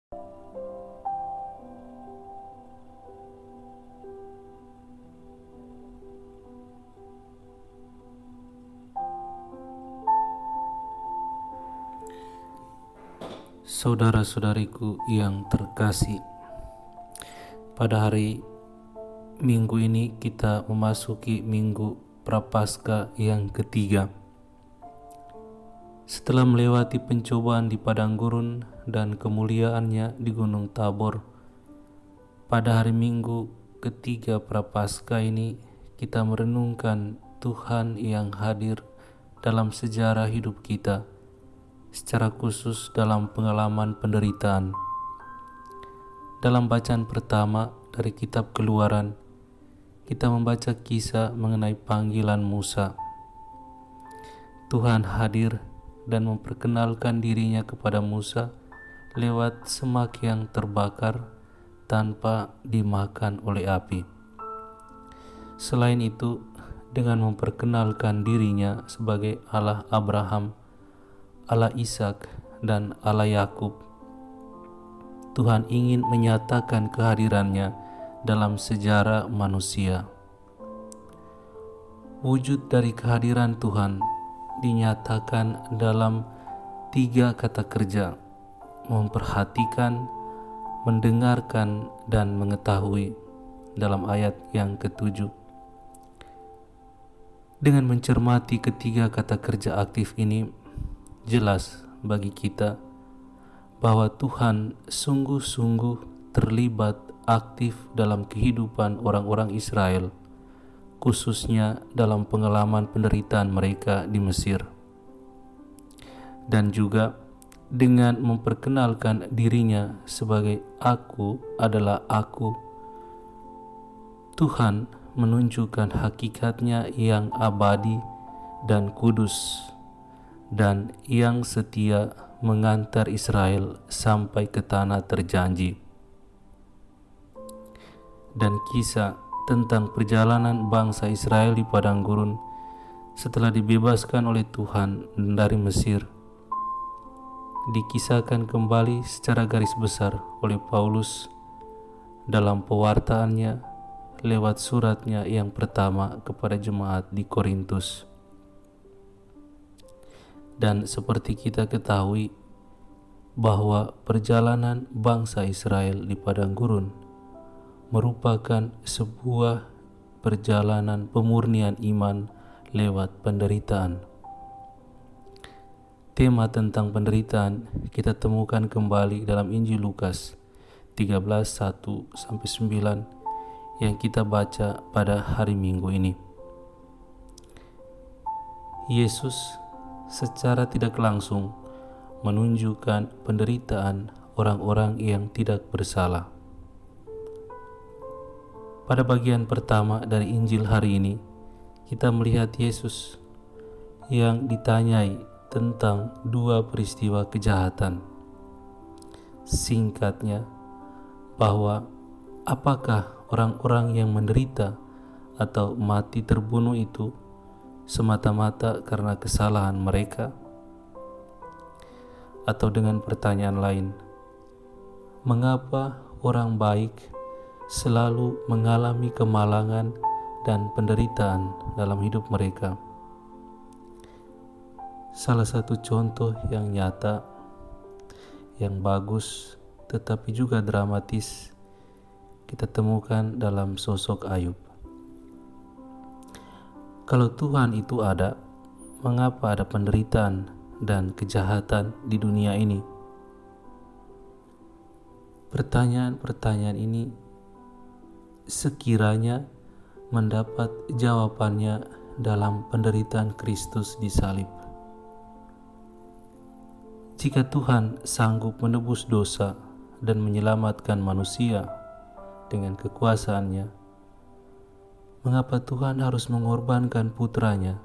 Saudara-saudariku yang terkasih, pada hari Minggu ini kita memasuki Minggu Prapaskah yang ketiga. Setelah melewati pencobaan di padang gurun dan kemuliaannya di Gunung Tabor, pada hari Minggu ketiga Prapaskah ini kita merenungkan Tuhan yang hadir dalam sejarah hidup kita, secara khusus dalam pengalaman penderitaan. Dalam bacaan pertama dari kitab Keluaran, kita membaca kisah mengenai panggilan Musa. Tuhan hadir dan memperkenalkan dirinya kepada Musa lewat semak yang terbakar tanpa dimakan oleh api. Selain itu, dengan memperkenalkan dirinya sebagai Allah Abraham, Allah Ishak, dan Allah Yakub, Tuhan ingin menyatakan kehadirannya dalam sejarah manusia. Wujud dari kehadiran Tuhan dinyatakan dalam 3 kata kerja: memperhatikan, mendengarkan, dan mengetahui, dalam ayat yang ke-7. Dengan mencermati ketiga kata kerja aktif ini, jelas bagi kita bahwa Tuhan sungguh-sungguh terlibat aktif dalam kehidupan orang-orang Israel, khususnya dalam pengalaman penderitaan mereka di Mesir. Dan juga dengan memperkenalkan dirinya sebagai Aku adalah Aku, Tuhan menunjukkan hakikatnya yang abadi dan kudus, dan yang setia mengantar Israel sampai ke tanah terjanji. Dan kisah tentang perjalanan bangsa Israel di padang gurun setelah dibebaskan oleh Tuhan dari Mesir dikisahkan kembali secara garis besar oleh Paulus dalam pewartaannya lewat suratnya yang pertama kepada jemaat di Korintus. Dan seperti kita ketahui bahwa perjalanan bangsa Israel di padang gurun merupakan sebuah perjalanan pemurnian iman lewat penderitaan. Tema tentang penderitaan kita temukan kembali dalam Injil Lukas 13:1-9 yang kita baca pada hari Minggu ini. Yesus secara tidak langsung menunjukkan penderitaan orang-orang yang tidak bersalah. Pada bagian pertama dari Injil hari ini, kita melihat Yesus yang ditanyai tentang 2 peristiwa kejahatan. Singkatnya, bahwa apakah orang-orang yang menderita atau mati terbunuh itu semata-mata karena kesalahan mereka? Atau dengan pertanyaan lain, mengapa orang baik selalu mengalami kemalangan dan penderitaan dalam hidup mereka? Salah satu contoh yang nyata, yang bagus, tetapi juga dramatis, kita temukan dalam sosok Ayub. Kalau Tuhan itu ada, mengapa ada penderitaan dan kejahatan di dunia ini? Pertanyaan-pertanyaan ini sekiranya mendapat jawabannya dalam penderitaan Kristus di salib. Jika Tuhan sanggup menebus dosa dan menyelamatkan manusia dengan kekuasaannya, mengapa Tuhan harus mengorbankan putranya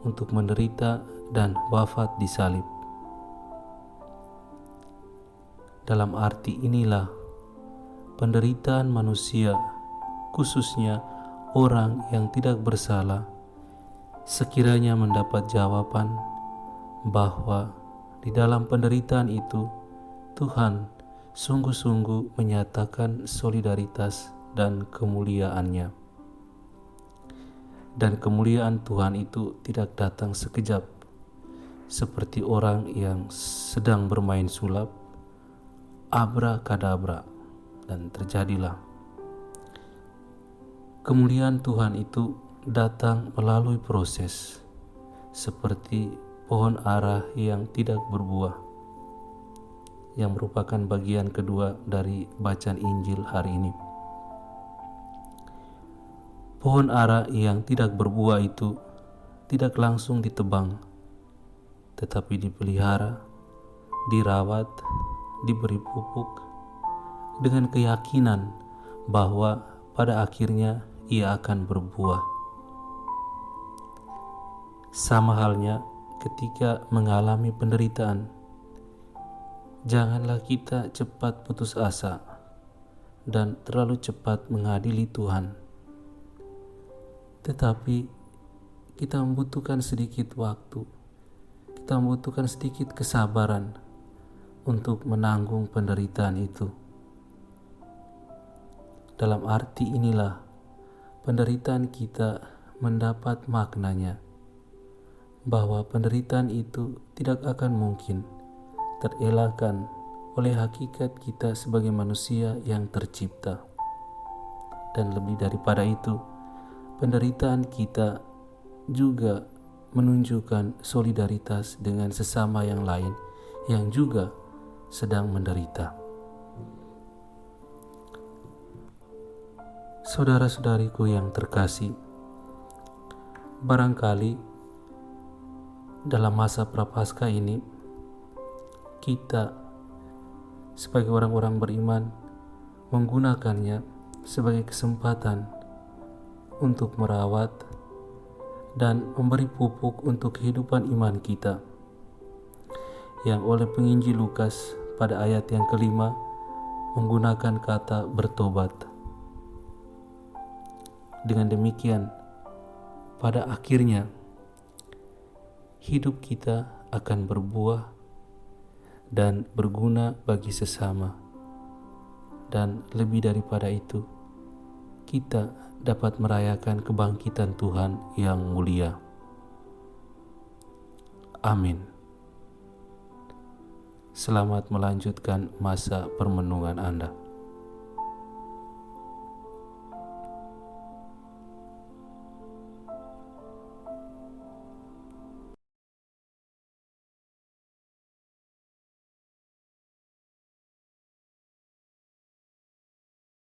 untuk menderita dan wafat di salib? Dalam arti inilah penderitaan manusia, khususnya orang yang tidak bersalah, sekiranya mendapat jawaban bahwa di dalam penderitaan itu Tuhan sungguh-sungguh menyatakan solidaritas dan kemuliaannya. Dan kemuliaan Tuhan itu tidak datang sekejap, seperti orang yang sedang bermain sulap, abrakadabra, dan terjadilah. Kemuliaan Tuhan itu datang melalui proses, seperti pohon ara yang tidak berbuah, yang merupakan bagian kedua dari bacaan Injil hari ini. Pohon ara yang tidak berbuah itu tidak langsung ditebang, tetapi dipelihara, dirawat, diberi pupuk, dengan keyakinan bahwa pada akhirnya ia akan berbuah. Sama halnya ketika mengalami penderitaan, janganlah kita cepat putus asa dan terlalu cepat mengadili Tuhan. Tetapi kita membutuhkan sedikit waktu, kita membutuhkan sedikit kesabaran untuk menanggung penderitaan itu. Dalam arti inilah penderitaan kita mendapat maknanya, bahwa penderitaan itu tidak akan mungkin terelakkan oleh hakikat kita sebagai manusia yang tercipta. Dan lebih daripada itu, penderitaan kita juga menunjukkan solidaritas dengan sesama yang lain yang juga sedang menderita. Saudara-saudariku yang terkasih, barangkali dalam masa Prapaskah ini kita sebagai orang-orang beriman menggunakannya sebagai kesempatan untuk merawat dan memberi pupuk untuk kehidupan iman kita, yang oleh penginjil Lukas pada ayat yang kelima menggunakan kata bertobat. Dengan demikian, pada akhirnya hidup kita akan berbuah dan berguna bagi sesama, dan lebih daripada itu, kita dapat merayakan kebangkitan Tuhan yang mulia. Amin. Selamat melanjutkan masa permenungan Anda.